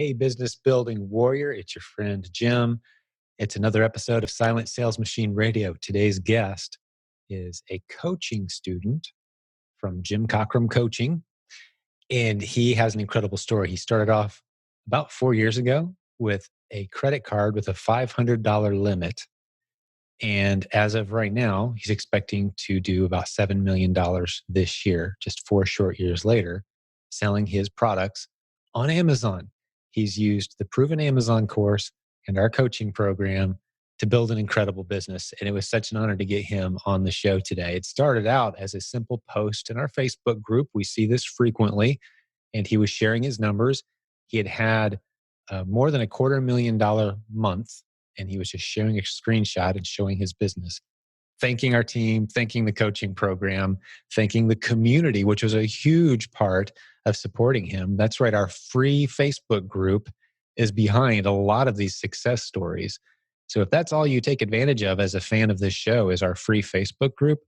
Hey, business building warrior. It's your friend Jim. It's another episode of Silent Sales Machine Radio. Today's guest is a coaching student from Jim Cockrum Coaching, and he has an incredible story. He started off about 4 years ago with a credit card with a $500 limit. And as of right now, he's expecting to do about $7 million this year, just 4 short years later, selling his products on Amazon. He's used the Proven Amazon course and our coaching program to build an incredible business. And it was such an honor to get him on the show today. It started out as a simple post in our Facebook group. We see this frequently. And he was sharing his numbers. He had more than $250,000 month, and he was just sharing a screenshot and showing his business, thanking our team, thanking the coaching program, thanking the community, which was a huge part of supporting him. That's right. Our free Facebook group is behind a lot of these success stories. So if that's all you take advantage of as a fan of this show is our free Facebook group,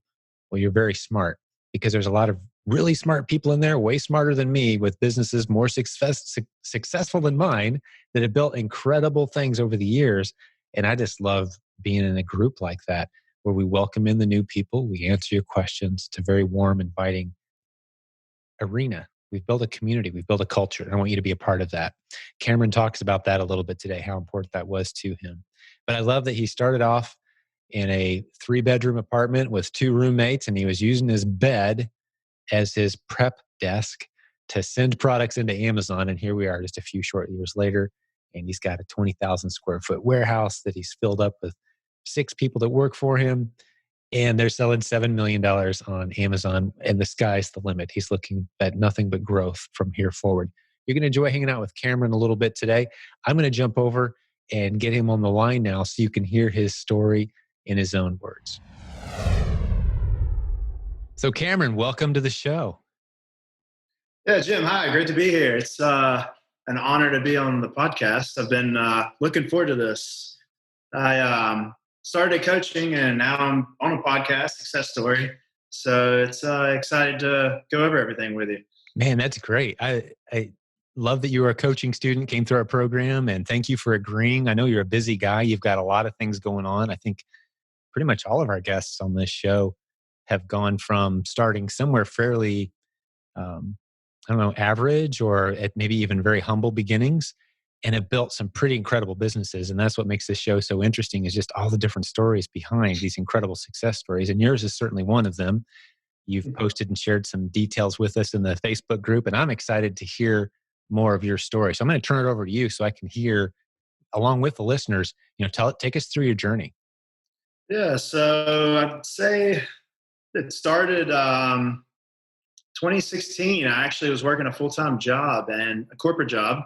well, you're very smart, because there's a lot of really smart people in there, way smarter than me, with businesses more successful than mine, that have built incredible things over the years. And I just love being in a group like that, where we welcome in the new people, we answer your questions. It's a very warm, inviting arena. We've built a community, we've built a culture, and I want you to be a part of that. Cameron talks about that a little bit today, how important that was to him. But I love that he started off in a 3-bedroom apartment with 2 roommates, and he was using his bed as his prep desk to send products into Amazon. And here we are just a few short years later, and he's got a 20,000 square foot warehouse that he's filled up with 6 people that work for him. And they're selling $7 million on Amazon, and the sky's the limit. He's looking at nothing but growth from here forward. You're going to enjoy hanging out with Cameron a little bit today. I'm going to jump over and get him on the line now so you can hear his story in his own words. So Cameron, welcome to the show. Yeah, Jim, hi. Great to be here. It's an honor to be on the podcast. I've been looking forward to this. I started coaching, and now I'm on a podcast, Success Story. So it's excited to go over everything with you. Man, that's great. I love that you were a coaching student, came through our program, and thank you for agreeing. I know you're a busy guy. You've got a lot of things going on. I think pretty much all of our guests on this show have gone from starting somewhere fairly, average, or at maybe even very humble beginnings, and have built some pretty incredible businesses. And that's what makes this show so interesting, is just all the different stories behind these incredible success stories. And yours is certainly one of them. You've posted and shared some details with us in the Facebook group, and I'm excited to hear more of your story. So I'm going to turn it over to you so I can hear, along with the listeners, take us through your journey. Yeah, so I'd say it started 2016. I actually was working a full-time job, and a corporate job,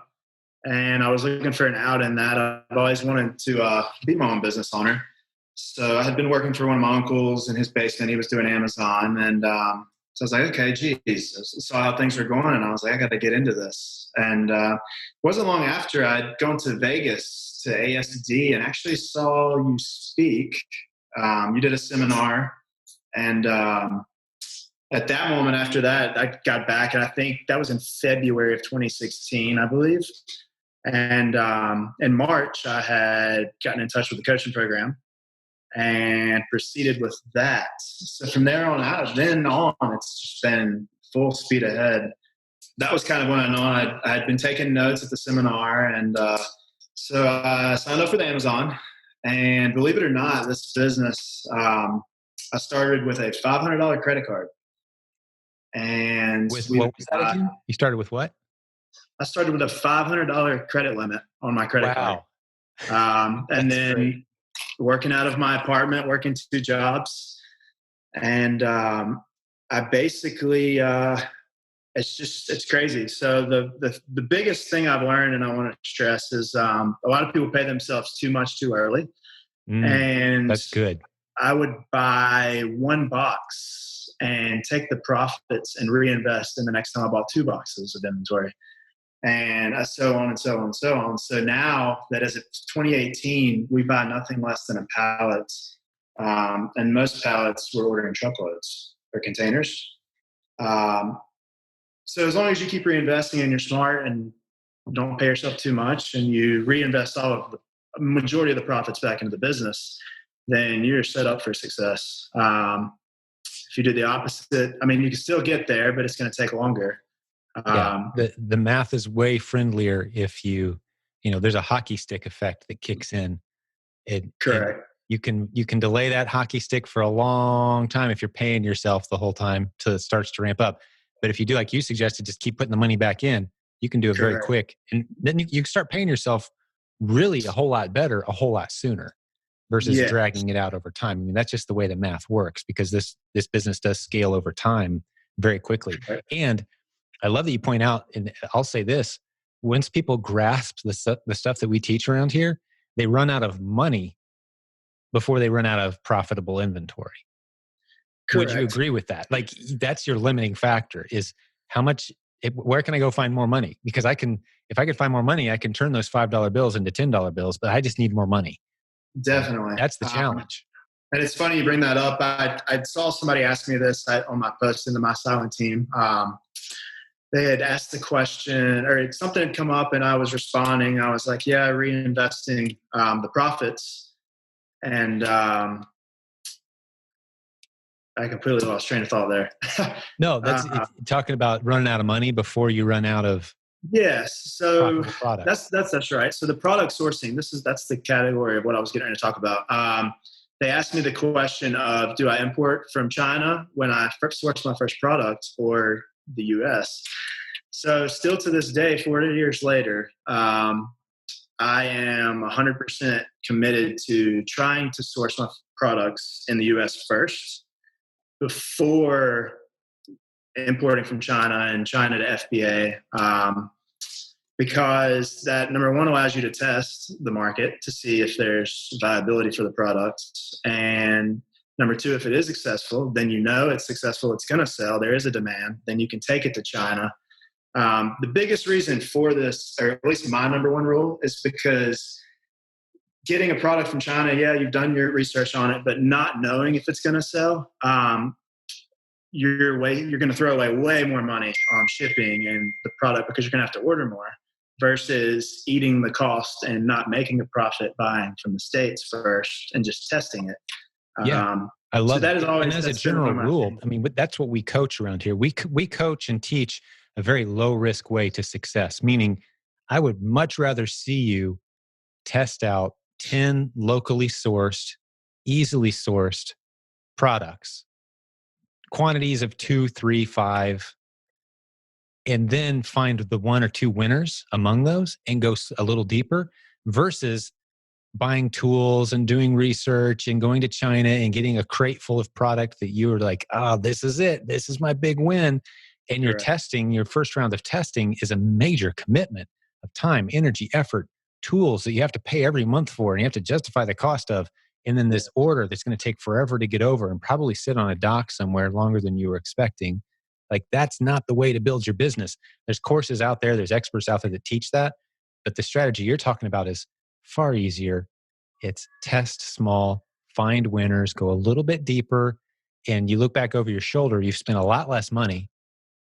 and I was looking for an out in that. I've always wanted to be my own business owner. So I had been working for one of my uncles in his basement. He was doing Amazon. And so I was like, okay, geez. Saw how things were going, and I was like, I got to get into this. And it wasn't long after I'd gone to Vegas to ASD and actually saw you speak. You did a seminar. And at that moment after that, I got back, and I think that was in February of 2016, I believe. And in March, I had gotten in touch with the coaching program and proceeded with that. So from there on out, it's just been full speed ahead. That was kind of when I know I had been taking notes at the seminar. And so I signed up for the Amazon. And believe it or not, this business, I started with a $500 credit card. And with what was that again? You started with what? I started with a $500 credit limit on my credit card. And then great. Working out of my apartment, working 2 jobs. And I basically, it's crazy. So the biggest thing I've learned, and I want to stress, is a lot of people pay themselves too much too early. And that's good. I would buy 1 box and take the profits and reinvest in the next time I bought 2 boxes of inventory. And so on and so on and so on. So now that as of 2018, we buy nothing less than a pallet. And most pallets we're ordering truckloads or containers. So as long as you keep reinvesting and you're smart and don't pay yourself too much, and you reinvest all of the majority of the profits back into the business, then you're set up for success. If you do the opposite, I mean, you can still get there, but it's going to take longer. Yeah, the math is way friendlier if there's a hockey stick effect that kicks in. And Correct. you can delay that hockey stick for a long time if you're paying yourself the whole time till it starts to ramp up. But if you do like you suggested, just keep putting the money back in, you can do it very Correct. quick, and then you start paying yourself really a whole lot better, a whole lot sooner versus Yeah. dragging it out over time. I mean, that's just the way the math works because this business does scale over time very quickly. Correct. And I love that you point out, and I'll say this: once people grasp the stuff that we teach around here, they run out of money before they run out of profitable inventory. Would you Correct. agree with that? Like that's your limiting factor is how much, where can I go find more money? Because if I could find more money, I can turn those $5 bills into $10 bills, but I just need more money. Definitely. That's the challenge. And it's funny you bring that up. I saw somebody ask me this on my post into my silent team. They had asked the question, or something had come up, and I was responding. I was like, "Yeah, reinvesting the profits," and I completely lost train of thought there. No, that's talking about running out of money before you run out of Yes, so profitable products. that's right. So the product sourcing, that's the category of what I was getting to talk about. They asked me the question of, do I import from China when I first sourced my first product, or the U.S.? So still to this day, 40 years later, I am 100% committed to trying to source my products in the U.S. first before importing from China and China to FBA, because that, number one, allows you to test the market to see if there's viability for the product. And number two, if it is successful, then it's successful, it's going to sell, there is a demand, then you can take it to China. The biggest reason for this, or at least my number one rule, is because getting a product from China, yeah, you've done your research on it, but not knowing if it's going to sell, you're going to throw away way more money on shipping and the product because you're going to have to order more versus eating the cost and not making a profit buying from the States first and just testing it. Yeah, I love that it. is always, and as a general rule, I mean, that's what we coach around here. We coach and teach a very low risk way to success, meaning I would much rather see you test out 10 locally sourced, easily sourced products, quantities of 2, 3, 5, and then find the one or two winners among those and go a little deeper versus buying tools and doing research and going to China and getting a crate full of product that you were like, this is it. This is my big win. And your testing, your first round of testing is a major commitment of time, energy, effort, tools that you have to pay every month for and you have to justify the cost of. And then this order that's going to take forever to get over and probably sit on a dock somewhere longer than you were expecting. Like that's not the way to build your business. There's courses out there, there's experts out there that teach that. But the strategy you're talking about is far easier. It's test small, find winners, go a little bit deeper, and you look back over your shoulder, you've spent a lot less money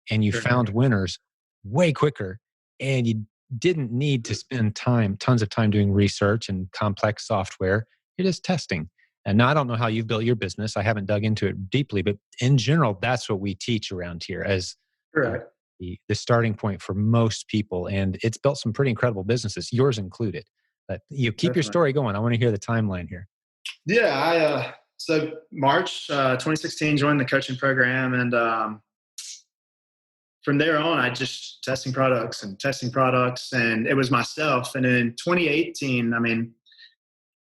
and you found winners way quicker. And you didn't need to spend tons of time doing research and complex software. You're just testing. And now I don't know how you've built your business. I haven't dug into it deeply, but in general, that's what we teach around here as the starting point for most people. And it's built some pretty incredible businesses, yours included. But you keep your story going. I want to hear the timeline here. Yeah, so March 2016, joined the coaching program, and from there on, I just testing products, and it was myself. And in 2018, I mean,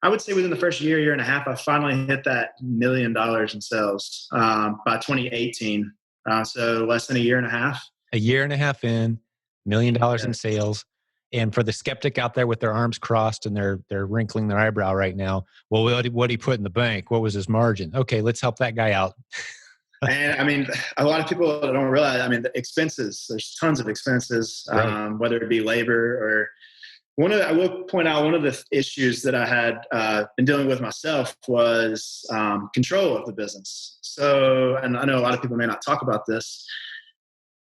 I would say within the first year and a half, I finally hit that $1 million in sales by 2018. So less than a year and a half. A year and a half in, $1 million in sales. And for the skeptic out there with their arms crossed and they're wrinkling their eyebrow right now, well, what did he put in the bank? What was his margin? Okay, let's help that guy out. And I mean, a lot of people don't realize, I mean, the expenses, there's tons of expenses, right. Whether it be labor or I will point out one of the issues that I had been dealing with myself was control of the business. So, and I know a lot of people may not talk about this,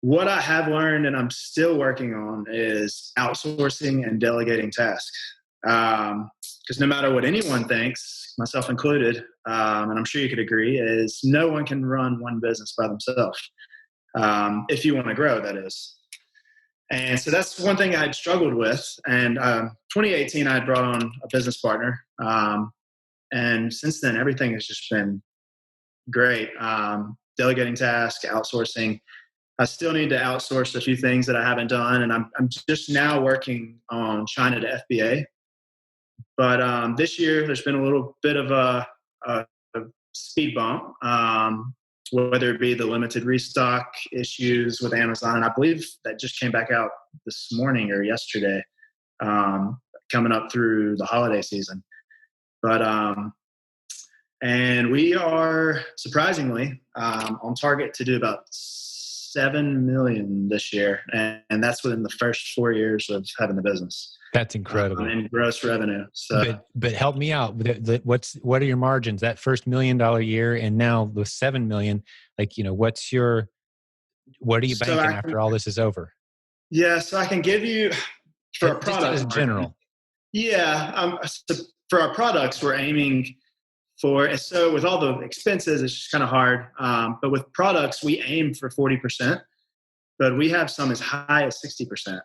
What I have learned and I'm still working on is outsourcing and delegating tasks. Because no matter what anyone thinks, myself included, and I'm sure you could agree, is no one can run one business by themselves. If you want to grow, that is. And so that's one thing I'd struggled with. And 2018, I had brought on a business partner. And since then, everything has just been great. Delegating tasks, outsourcing. I still need to outsource a few things that I haven't done. And I'm just now working on China to FBA. But this year, there's been a little bit of a speed bump, whether it be the limited restock issues with Amazon. And I believe that just came back out this morning or yesterday, coming up through the holiday season. And we are surprisingly on target to do about 7 million this year. And that's within the first 4 years of having the business. That's incredible. In gross revenue. So, but help me out. What are your margins? That first $1 million year, and now the 7 million. Like, what are you banking after all this is over? Yeah, so I can give you for our products. Just as general. Yeah, so for our products, we're aiming for. So with all the expenses, it's just kind of hard. But with products, we aim for 40%, but we have some as high as 60%.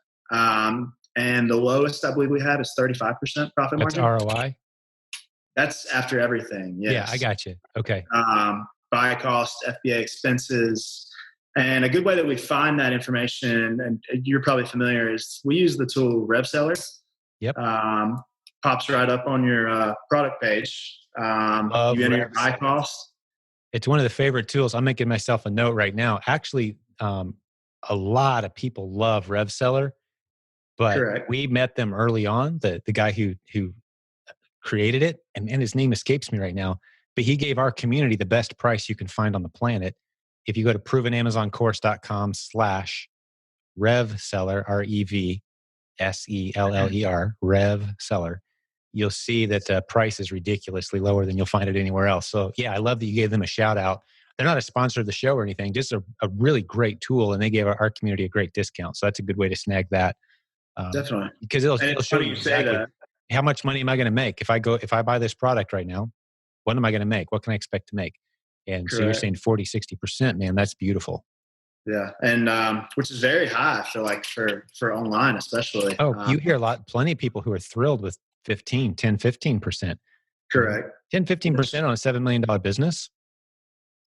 And the lowest I believe we have is 35% profit margin. That's ROI? That's after everything, yes. Yeah, I got you. Okay. Buy cost, FBA expenses. And a good way that we find that information, and you're probably familiar, is we use the tool Resellers. Yep. Pops right up on your product page. You enter your buy cost. It's one of the favorite tools. I'm making myself a note right now. Actually, a lot of people love Resellers. But Correct. We met them early on, the guy who created it, and his name escapes me right now, but he gave our community the best price you can find on the planet. If you go to provenamazoncourse.com/RevSeller, RevSeller, RevSeller, you'll see that the price is ridiculously lower than you'll find it anywhere else. So yeah, I love that you gave them a shout out. They're not a sponsor of the show or anything, just a really great tool, and they gave our community a great discount. So that's a good way to snag that. Definitely. Because it'll show you exactly how much money am I going to make if I buy this product right now. What am I going to make? What can I expect to make? And so you're saying 40-60%, man, that's beautiful. Yeah. And which is very high, I feel like, for online especially. You hear plenty of people who are thrilled with 10-15%. Correct. 10-15% on a $7 million business.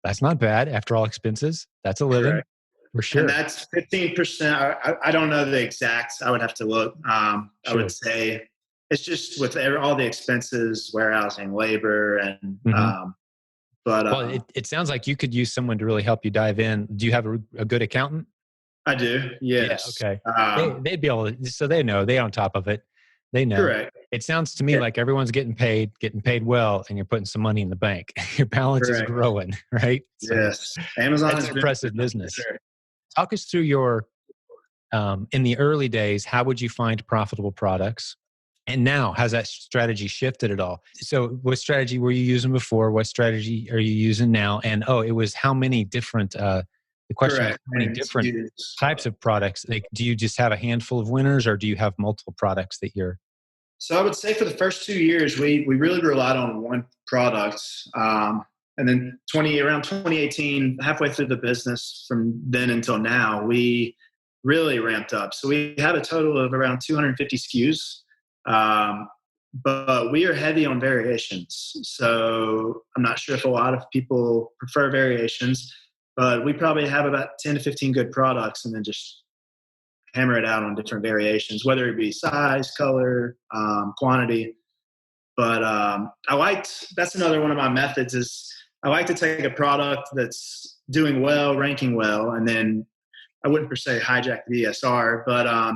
That's not bad after all expenses. That's a living. Correct. For sure. And that's 15%. I don't know the exacts. I would have to look. Sure. I would say it's just with all the expenses, warehousing, labor, and well, it sounds like you could use someone to really help you dive in. Do you have a good accountant? I do. Yes. Yeah, okay. They'd be able to, so they know, they're on top of it. They know. Correct. It sounds to me like everyone's getting paid well, and you're putting some money in the bank. Your balance is growing, right? So yes. Amazon is an impressive business. Sure. Talk us through your, in the early days, how would you find profitable products? And now, has that strategy shifted at all? So what strategy were you using before? What strategy are you using now? And it was how many different, the question is how many different types of products? Like, do you just have a handful of winners, or do you have multiple products that you're? So I would say for the first 2 years, we really relied on one product. And then around 2018, halfway through the business from then until now, we really ramped up. So we have a total of around 250 SKUs, but we are heavy on variations. So I'm not sure if a lot of people prefer variations, but we probably have about 10 to 15 good products, and then just hammer it out on different variations, whether it be size, color, quantity. But that's another one of my methods is I like to take a product that's doing well, ranking well, and then I wouldn't per se hijack the BSR, but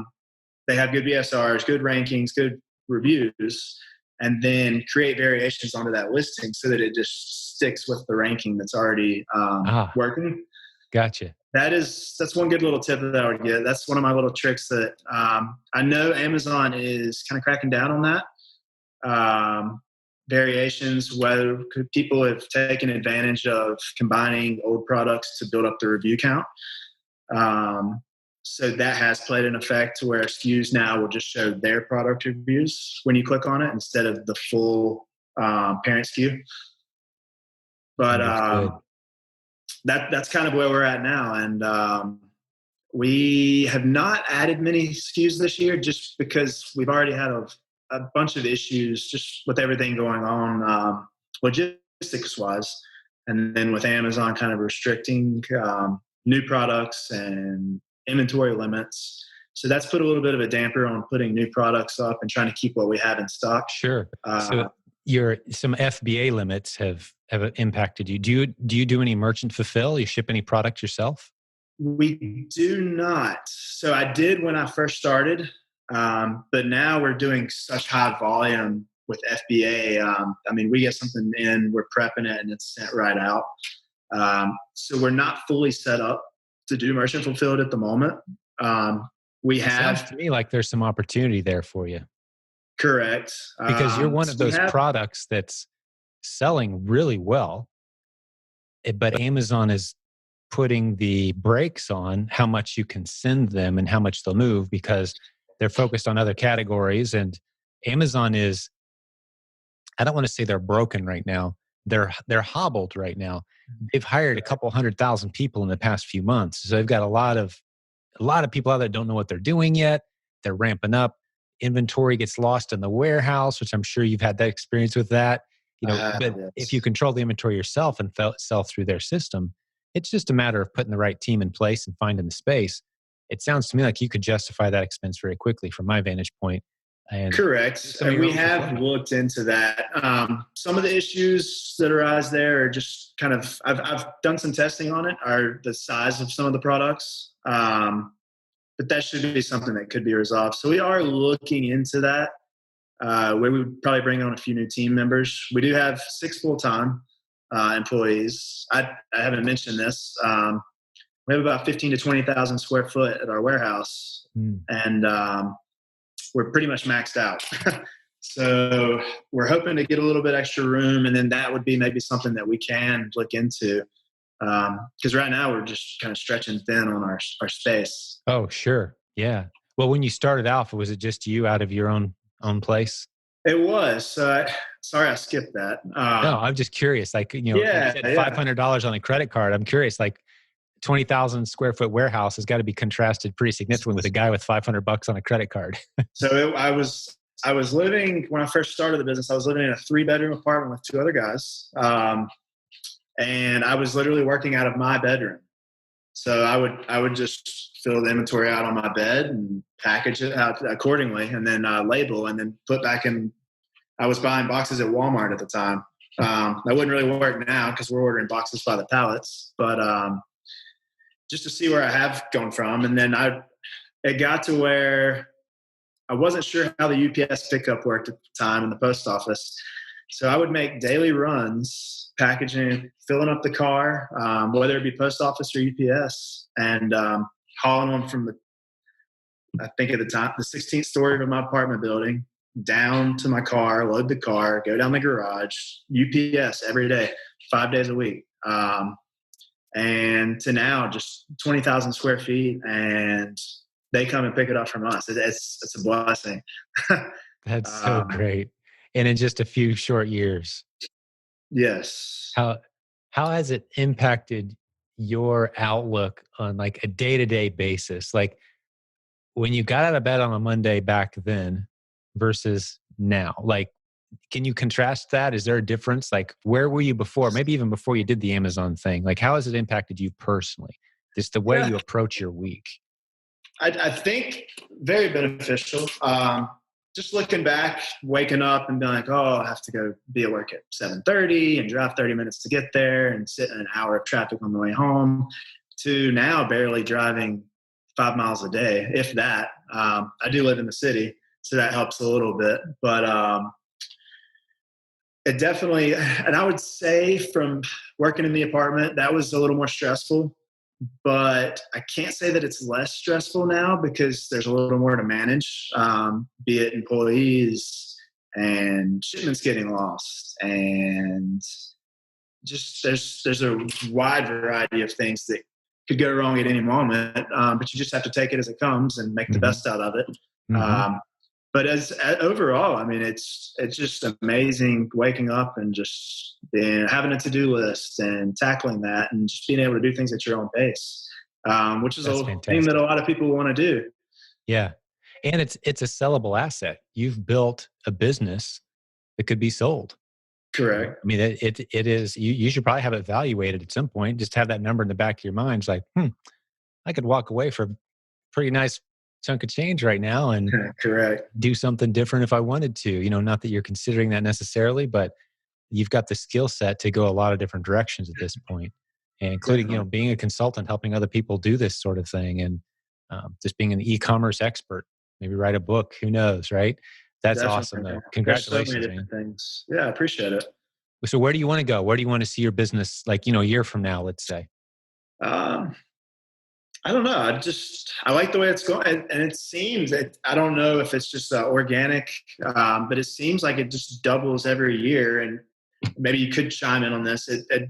they have good BSRs, good rankings, good reviews, and then create variations onto that listing so that it just sticks with the ranking that's already working. Gotcha. That's one good little tip that I would get. That's one of my little tricks that I know Amazon is kind of cracking down on that. Variations, whether people have taken advantage of combining old products to build up the review count. So that has played an effect to where SKUs now will just show their product reviews when you click on it instead of the full parent SKU. But that's kind of where we're at now. And we have not added many SKUs this year just because we've already had a bunch of issues just with everything going on logistics wise. And then with Amazon kind of restricting new products and inventory limits. So that's put a little bit of a damper on putting new products up and trying to keep what we have in stock. Sure. So some FBA limits have impacted you. Do you do any merchant fulfill? You ship any product yourself? We do not. So I did when I first started, but now we're doing such high volume with FBA. I mean, we get something in, we're prepping it, and it's sent right out. So we're not fully set up to do merchant fulfilled at the moment. It sounds to me like there's some opportunity there for you. Correct. Because you're one of those products that's selling really well, but Amazon is putting the brakes on how much you can send them and how much they'll move because they're focused on other categories. And Amazon is, I don't want to say they're broken right now. They're hobbled right now. They've hired a couple 100,000 people in the past few months. So they've got a lot of people out there that don't know what they're doing yet. They're ramping up. Inventory gets lost in the warehouse, which I'm sure you've had that experience with that. But if you control the inventory yourself and sell through their system, it's just a matter of putting the right team in place and finding the space. It sounds to me like you could justify that expense very quickly from my vantage point. And correct. And we have looked into that. Some of the issues that arise there are just kind of, I've done some testing on it, are the size of some of the products. But that should be something that could be resolved. So we are looking into that, where we would probably bring on a few new team members. We do have 6 full-time employees. I haven't mentioned this. We have about 15 to 20,000 square foot at our warehouse, and we're pretty much maxed out. So we're hoping to get a little bit extra room, and then that would be maybe something that we can look into. Because right now we're just kind of stretching thin on our space. Oh, sure. Yeah. Well, when you started off, was it just you out of your own place? It was. Sorry, I skipped that. No, I'm just curious. Like, you said $500 on a credit card. I'm curious, like 20,000 square foot warehouse has got to be contrasted pretty significantly with a guy with $500 on a credit card. So I was living, when I first started the business, I was living in a 3-bedroom apartment with 2 other guys. And I was literally working out of my bedroom. So I would just fill the inventory out on my bed and package it out accordingly, and then label and then put back in. I was buying boxes at Walmart at the time. That wouldn't really work now because we're ordering boxes by the pallets, but just to see where I have gone from. And then it got to where I wasn't sure how the UPS pickup worked at the time in the post office. So I would make daily runs, packaging, filling up the car, whether it be post office or UPS, and hauling them from I think at the time, the 16th story of my apartment building down to my car, load the car, go down the garage, UPS every day, 5 days a week. And to now just 20,000 square feet, and they come and pick it up from us. It's a blessing. That's so great. And in just a few short years. Yes. How has it impacted your outlook on like a day-to-day basis? Like when you got out of bed on a Monday back then versus now, like, can you contrast that? Is there a difference? Like, where were you before? Maybe even before you did the Amazon thing. Like, how has it impacted you personally? Just the way you approach your week. I think very beneficial. Just looking back, waking up and being like, oh, I have to go be at work at 7:30 and drive 30 minutes to get there and sit in an hour of traffic on the way home, to now barely driving 5 miles a day, if that. I do live in the city, so that helps a little bit. But it definitely, and I would say from working in the apartment, that was a little more stressful. But I can't say that it's less stressful now because there's a little more to manage, be it employees and shipments getting lost, and just there's a wide variety of things that could go wrong at any moment, but you just have to take it as it comes and make the Mm-hmm. best out of it. Mm-hmm. Um, but overall, I mean, it's just amazing waking up and just having a to-do list and tackling that and just being able to do things at your own pace, which is That's a thing that a fantastic. lot of people want to do. Yeah. And it's a sellable asset. You've built a business that could be sold. Correct. I mean, it is, you should probably have it evaluated at some point. Just have that number in the back of your mind. It's like, I could walk away for a pretty nice chunk of change right now and Correct. do something different if I wanted to. Not that you're considering that necessarily, but you've got the skill set to go a lot of different directions at this point, and including, Definitely. being a consultant, helping other people do this sort of thing, and just being an e-commerce expert, maybe write a book, who knows, right? That's awesome Definitely. though. There's so many Congratulations, man. different things. Yeah, I appreciate it. So where do you want to go? Where do you want to see your business, like, a year from now, let's say? Um, I don't know. I like the way it's going, and it seems that I don't know if it's just organic, but it seems like it just doubles every year. And maybe you could chime in on this. It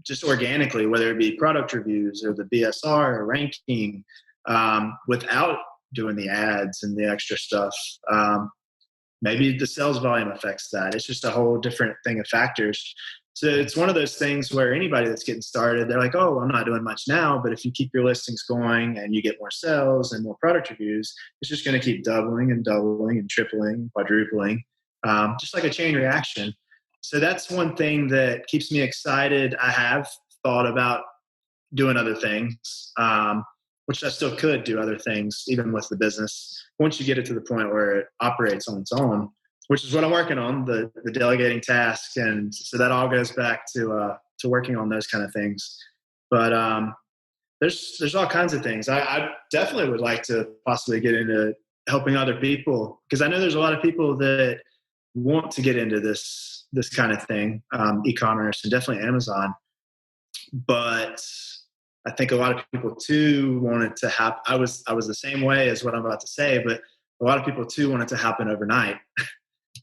just organically, whether it be product reviews or the BSR or ranking, without doing the ads and the extra stuff. Maybe the sales volume affects that. It's just a whole different thing of factors. So it's one of those things where anybody that's getting started, they're like, oh, I'm not doing much now, but if you keep your listings going and you get more sales and more product reviews, it's just going to keep doubling and doubling and tripling, quadrupling, just like a chain reaction. So that's one thing that keeps me excited. I have thought about doing other things, which I still could do other things, even with the business, once you get it to the point where it operates on its own, which is what I'm working on, the delegating tasks. And so that all goes back to working on those kind of things. But there's all kinds of things. I definitely would like to possibly get into helping other people, because I know there's a lot of people that want to get into this kind of thing, e-commerce and definitely Amazon. But I think a lot of people too want it to happen. I was the same way as what I'm about to say, but a lot of people too want it to happen overnight.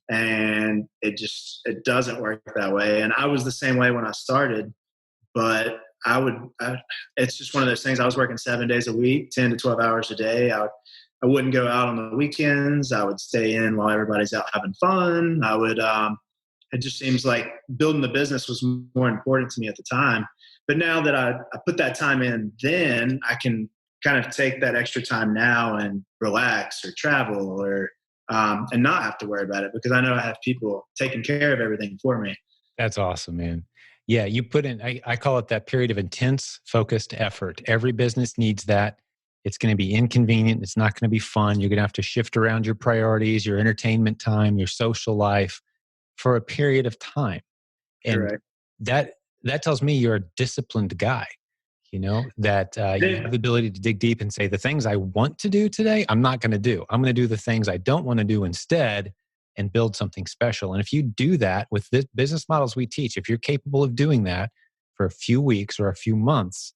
And it doesn't work that way. And I was the same way when I started, but it's just one of those things. I was working 7 days a week, 10 to 12 hours a day. I wouldn't go out on the weekends. I would stay in while everybody's out having fun. It just seems like building the business was more important to me at the time. But now that I put that time in, then I can kind of take that extra time now and relax or travel or and not have to worry about it, because I know I have people taking care of everything for me. That's awesome, man. Yeah, you put in, I call it that period of intense, focused effort. Every business needs that. It's going to be inconvenient. It's not going to be fun. You're going to have to shift around your priorities, your entertainment time, your social life for a period of time. And Correct. that that tells me you're a disciplined guy, that you have the ability to dig deep and say, the things I want to do today, I'm not going to do. I'm going to do the things I don't want to do instead and build something special. And if you do that with the business models we teach, if you're capable of doing that for a few weeks or a few months,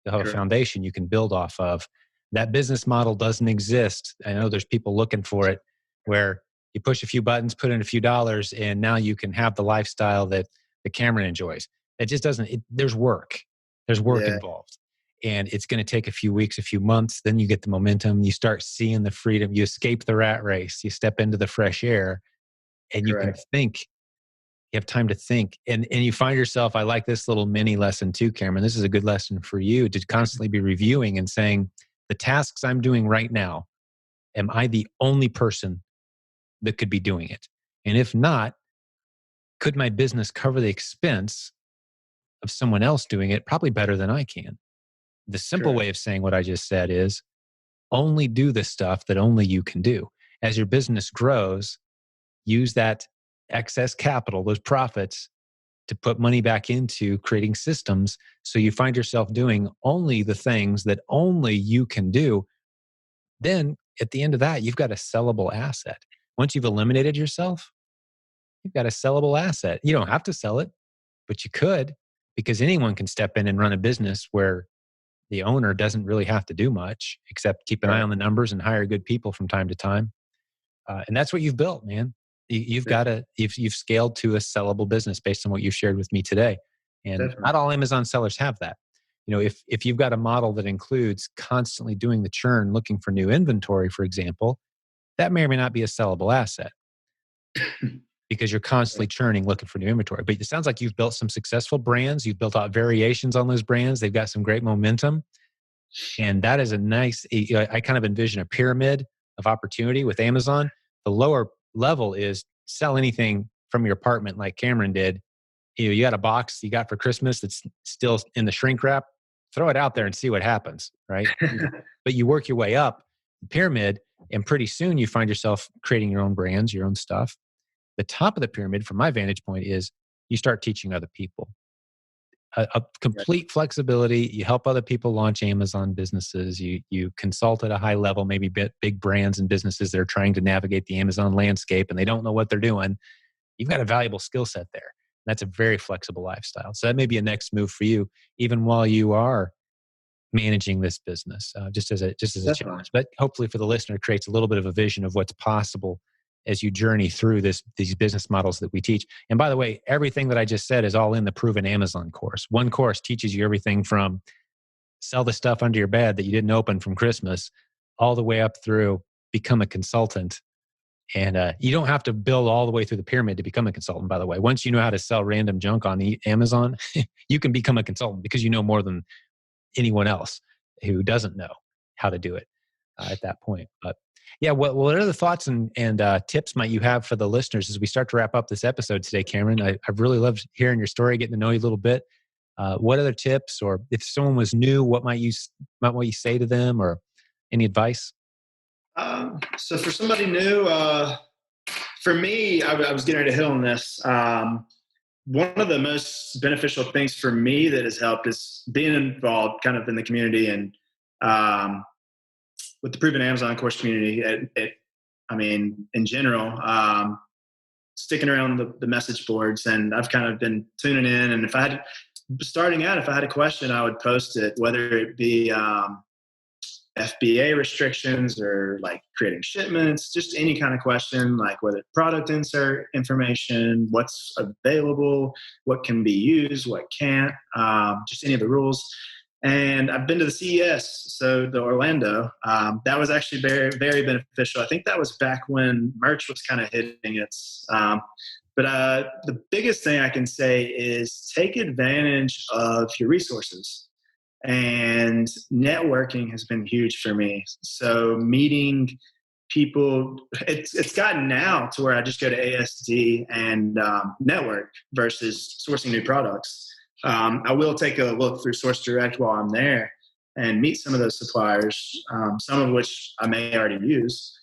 you'll have a Correct. foundation you can build off of. That business model doesn't exist. I know there's people looking for it, where you push a few buttons, put in a few dollars, and now you can have the lifestyle that Cameron enjoys. It just doesn't. There's work. There's work Yeah. involved, and it's going to take a few weeks, a few months. Then you get the momentum. You start seeing the freedom. You escape the rat race. You step into the fresh air, and you can Correct. think. You have time to think, and you find yourself. I like this little mini lesson too, Cameron. This is a good lesson for you to constantly be reviewing and saying, the tasks I'm doing right now, am I the only person that could be doing it? And if not, could my business cover the expense of someone else doing it probably better than I can? The simple Correct. way of saying what I just said is only do the stuff that only you can do. As your business grows, use that excess capital, those profits, to put money back into creating systems, so you find yourself doing only the things that only you can do. Then at the end of that, you've got a sellable asset. Once you've eliminated yourself, you've got a sellable asset. You don't have to sell it, but you could, because anyone can step in and run a business where the owner doesn't really have to do much except keep an eye Right. on the numbers and hire good people from time to time. And that's what you've built, man. You've Yeah, got you've scaled to a sellable business based on what you've shared with me today. And definitely. not all Amazon sellers have that. If you've got a model that includes constantly doing the churn, looking for new inventory, for example, that may or may not be a sellable asset because you're constantly churning, looking for new inventory. But it sounds like you've built some successful brands. You've built out variations on those brands. They've got some great momentum. And that is a nice, I kind of envision a pyramid of opportunity with Amazon. The lower level is sell anything from your apartment like Cameron did. You got a box you got for Christmas that's still in the shrink wrap, throw it out there and see what happens, right? But you work your way up the pyramid, and pretty soon you find yourself creating your own brands, your own stuff. The top of the pyramid, from my vantage point, is you start teaching other people. A complete flexibility. You help other people launch Amazon businesses. You consult at a high level, maybe big brands and businesses that are trying to navigate the Amazon landscape and they don't know what they're doing. You've got a valuable skill set there. That's a very flexible lifestyle. So that may be a next move for you, even while you are managing this business, just as a challenge. But hopefully for the listener, it creates a little bit of a vision of what's possible as you journey through these business models that we teach. And by the way, everything that I just said is all in the Proven Amazon course. One course teaches you everything from sell the stuff under your bed that you didn't open from Christmas, all the way up through become a consultant. And you don't have to build all the way through the pyramid to become a consultant, by the way. Once you know how to sell random junk on Amazon, you can become a consultant because you know more than anyone else who doesn't know how to do it at that point. But yeah, what other thoughts and tips might you have for the listeners as we start to wrap up this episode today, Cameron? I've really loved hearing your story, getting to know you a little bit. What other tips, or if someone was new, what might you say to them, or any advice? So for somebody new, for me, I was getting ready to hit on this. One of the most beneficial things for me that has helped is being involved kind of in the community and with the Proven Amazon course community. In general, sticking around the message boards, and I've kind of been tuning in. And if I had a question, I would post it, whether it be FBA restrictions or like creating shipments, just any kind of question, like whether product insert information, what's available, what can be used, what can't, just any of the rules. And I've been to the CES, so the Orlando. That was actually very, very beneficial. I think that was back when merch was kind of hitting its. But the biggest thing I can say is take advantage of your resources. And networking has been huge for me. So meeting people, it's gotten now to where I just go to ASD and network versus sourcing new products. I will take a look through Source Direct while I'm there and meet some of those suppliers, some of which I may already use,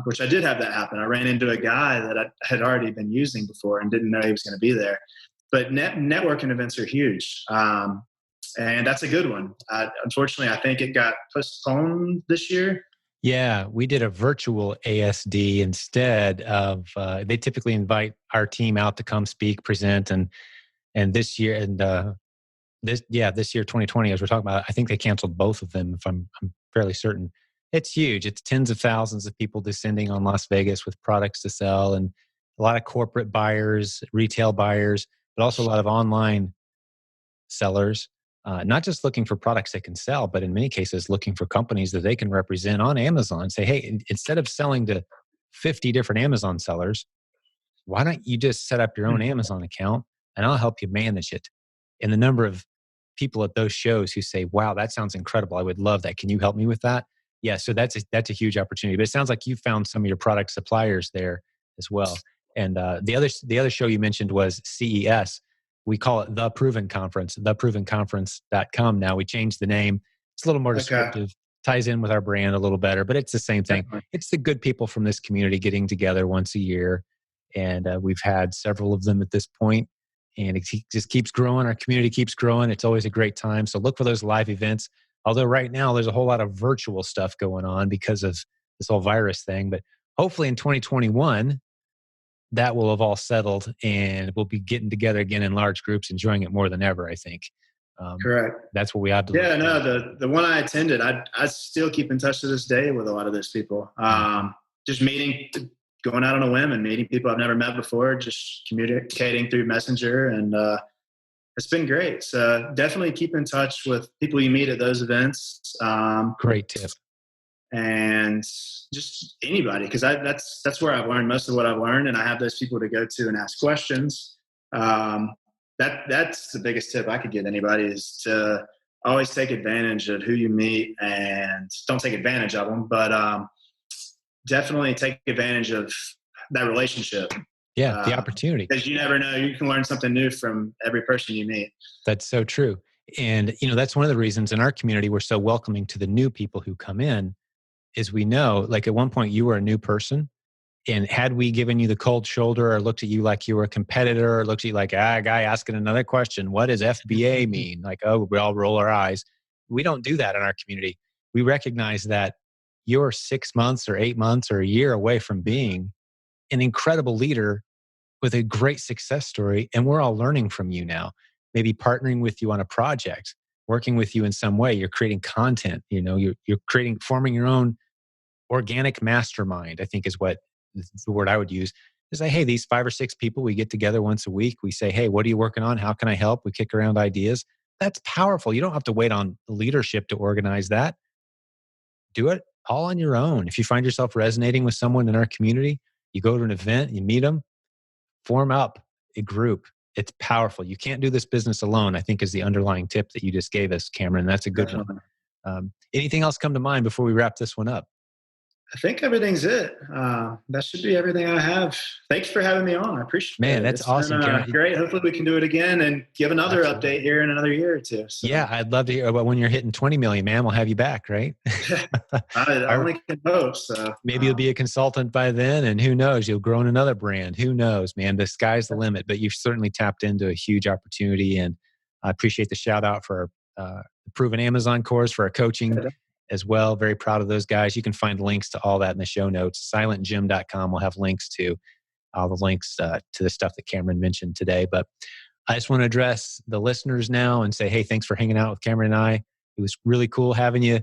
which I did have that happen. I ran into a guy that I had already been using before and didn't know he was going to be there. But networking events are huge. And that's a good one. Unfortunately, I think it got postponed this year. Yeah, we did a virtual ASD instead of, they typically invite our team out to come speak, present, and this year, this year, 2020, as we're talking about, I think they canceled both of them, if I'm fairly certain. It's huge. It's tens of thousands of people descending on Las Vegas with products to sell, and a lot of corporate buyers, retail buyers, but also a lot of online sellers, not just looking for products they can sell, but in many cases looking for companies that they can represent on Amazon and say, hey, instead of selling to 50 different Amazon sellers, why don't you just set up your own Amazon account and I'll help you manage it? And the number of people at those shows who say, wow, that sounds incredible. I would love that. Can you help me with that? Yeah, so that's a huge opportunity. But it sounds like you found some of your product suppliers there as well. And the other show you mentioned was CES. We call it The Proven Conference, theprovenconference.com now. We changed the name. It's a little more descriptive, ties in with our brand a little better, but it's the same thing. Definitely. It's the good people from this community getting together once a year. And we've had several of them at this point, and it just keeps growing. Our community keeps growing. It's always a great time. So look for those live events. Although right now there's a whole lot of virtual stuff going on because of this whole virus thing. But hopefully in 2021, that will have all settled and we'll be getting together again in large groups, enjoying it more than ever, I think. Correct. That's what we have to do. Yeah, no, the one I attended, I still keep in touch to this day with a lot of those people. Just going out on a whim and meeting people I've never met before, just communicating through Messenger. And It's been great. So definitely keep in touch with people you meet at those events. Great tip. And just anybody, because that's where I've learned most of what I've learned, and I have those people to go to and ask questions. That's the biggest tip I could give anybody, is to always take advantage of who you meet, and don't take advantage of them, but definitely take advantage of that relationship. Yeah, the opportunity. Because you never know, you can learn something new from every person you meet. That's so true. And, that's one of the reasons in our community we're so welcoming to the new people who come in, is we know, like at one point you were a new person. And had we given you the cold shoulder or looked at you like you were a competitor, or looked at you like, a guy asking another question, what does FBA mean? Like, oh, we all roll our eyes. We don't do that in our community. We recognize that you're 6 months or 8 months or a year away from being an incredible leader with a great success story. And we're all learning from you now, maybe partnering with you on a project, working with you in some way. You're creating content, you're forming your own organic mastermind, I think is what the word I would use. Is like, hey, these 5 or 6 people, we get together once a week. We say, hey, what are you working on? How can I help? We kick around ideas. That's powerful. You don't have to wait on leadership to organize that. Do it all on your own. If you find yourself resonating with someone in our community, you go to an event, you meet them, form up a group. It's powerful. You can't do this business alone, I think, is the underlying tip that you just gave us, Cameron. That's a good one. Anything else come to mind before we wrap this one up? I think everything's it. That should be everything I have. Thanks for having me on. I appreciate it. Man, that's awesome. Been, great. Hopefully we can do it again and give another update here in another year or two. So. Yeah, I'd love to hear about when you're hitting 20 million, man. We'll have you back, right? I only can hope. So maybe you'll be a consultant by then, and who knows, you'll grow in another brand. Who knows, man? The sky's the limit. But you've certainly tapped into a huge opportunity, and I appreciate the shout out for the Proven Amazon course, for our coaching as well. Very proud of those guys. You can find links to all that in the show notes. silentjim.com will have links to all the links to the stuff that Cameron mentioned today. But I just want to address the listeners now and say, hey, thanks for hanging out with Cameron and I. It was really cool having you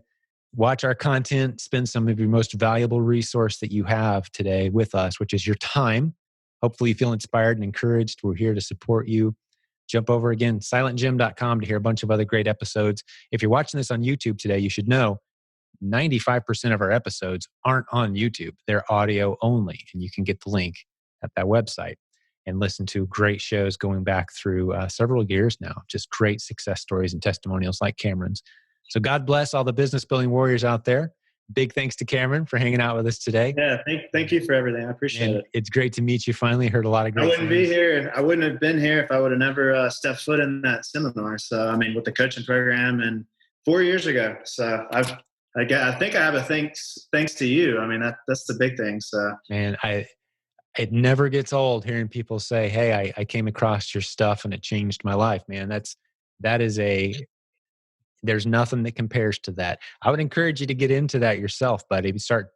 watch our content, spend some of your most valuable resource that you have today with us, which is your time. Hopefully you feel inspired and encouraged. We're here to support you. Jump over again, silentjim.com, to hear a bunch of other great episodes. If you're watching this on YouTube today, you should know 95% of our episodes aren't on YouTube. They're audio only, and you can get the link at that website and listen to great shows going back through several years now. Just great success stories and testimonials like Cameron's. So God bless all the business building warriors out there. Big thanks to Cameron for hanging out with us today. Yeah, thank you for everything. I appreciate it. It's great to meet you finally. Heard a lot of great things. I wouldn't have been here if I would have never stepped foot in that seminar. So, I mean, with the coaching program, and 4 years ago. So I think I have a thanks to you. I mean, that's the big thing. So, man, it never gets old hearing people say, hey, I came across your stuff and it changed my life, man. There's nothing that compares to that. I would encourage you to get into that yourself, buddy. Start,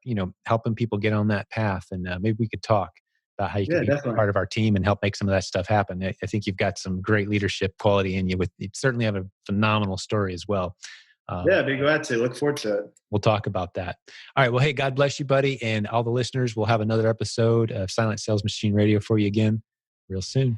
helping people get on that path. And maybe we could talk about how you can be part of our team and help make some of that stuff happen. I think you've got some great leadership quality in you. You certainly have a phenomenal story as well. I'd be glad to. Look forward to it. We'll talk about that. All right. Well, hey, God bless you, buddy. And all the listeners, we'll have another episode of Silent Sales Machine Radio for you again real soon.